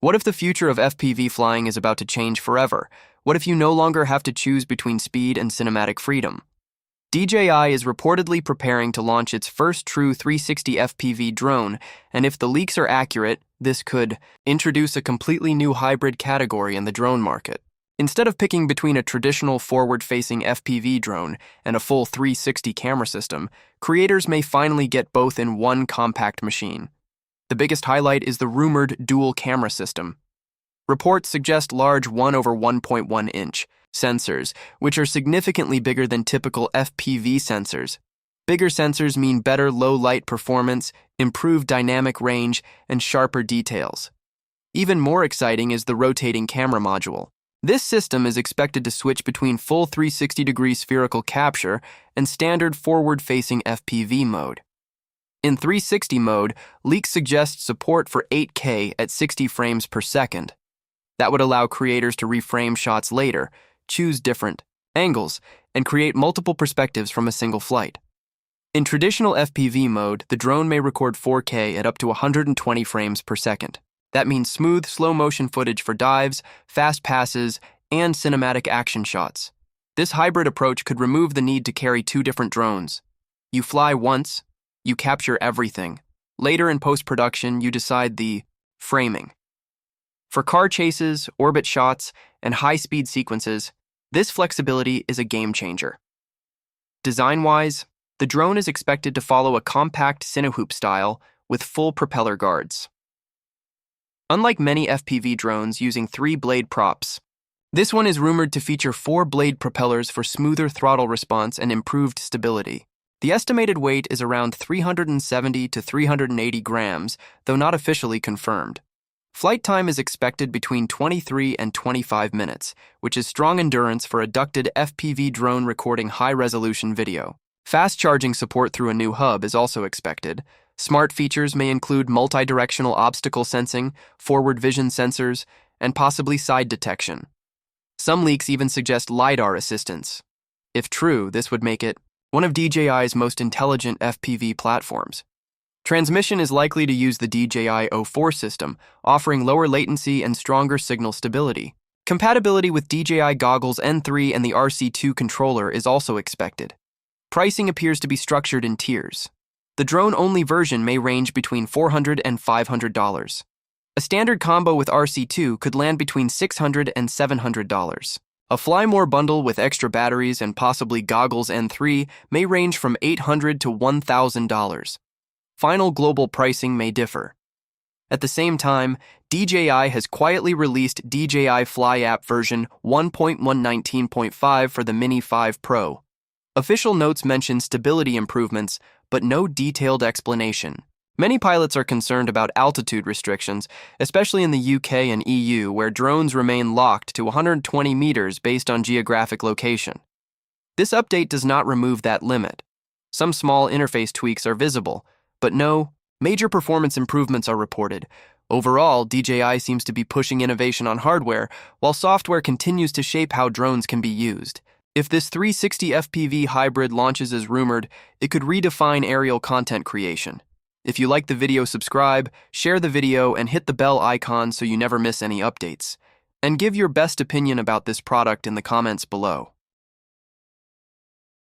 What if the future of FPV flying is about to change forever? What if you no longer have to choose between speed and cinematic freedom? DJI is reportedly preparing to launch its first true 360 FPV drone, and if the leaks are accurate, this could introduce a completely new hybrid category in the drone market. Instead of picking between a traditional forward-facing FPV drone and a full 360 camera system, creators may finally get both in one compact machine. The biggest highlight is the rumored dual camera system. Reports suggest large 1/1.1-inch sensors, which are significantly bigger than typical FPV sensors. Bigger sensors mean better low-light performance, improved dynamic range, and sharper details. Even more exciting is the rotating camera module. This system is expected to switch between full 360-degree spherical capture and standard forward-facing FPV mode. In 360 mode, leaks suggest support for 8K at 60 frames per second. That would allow creators to reframe shots later, choose different angles, and create multiple perspectives from a single flight. In traditional FPV mode, the drone may record 4K at up to 120 frames per second. That means smooth, slow-motion footage for dives, fast passes, and cinematic action shots. This hybrid approach could remove the need to carry two different drones. You fly once, you capture everything. Later in post-production, you decide the framing. For car chases, orbit shots, and high-speed sequences, this flexibility is a game-changer. Design-wise, the drone is expected to follow a compact Cinehoop style with full propeller guards. Unlike many FPV drones using 3-blade props, this one is rumored to feature 4-blade propellers for smoother throttle response and improved stability. The estimated weight is around 370 to 380 grams, though not officially confirmed. Flight time is expected between 23 and 25 minutes, which is strong endurance for a ducted FPV drone recording high-resolution video. Fast charging support through a new hub is also expected. Smart features may include multi-directional obstacle sensing, forward vision sensors, and possibly side detection. Some leaks even suggest LiDAR assistance. If true, this would make it one of DJI's most intelligent FPV platforms. Transmission is likely to use the DJI O4 system, offering lower latency and stronger signal stability. Compatibility with DJI Goggles N3 and the RC2 controller is also expected. Pricing appears to be structured in tiers. The drone-only version may range between $400 and $500. A standard combo with RC2 could land between $600 and $700. A Fly More bundle with extra batteries and possibly Goggles N3 may range from $800 to $1,000. Final global pricing may differ. At the same time, DJI has quietly released DJI Fly app version 1.119.5 for the Mini 5 Pro. Official notes mention stability improvements, but no detailed explanation. Many pilots are concerned about altitude restrictions, especially in the UK and EU, where drones remain locked to 120 meters based on geographic location. This update does not remove that limit. Some small interface tweaks are visible, but no major performance improvements are reported. Overall, DJI seems to be pushing innovation on hardware, while software continues to shape how drones can be used. If this 360 FPV hybrid launches as rumored, it could redefine aerial content creation. If you like the video, subscribe, share the video, and hit the bell icon so you never miss any updates. And give your best opinion about this product in the comments below.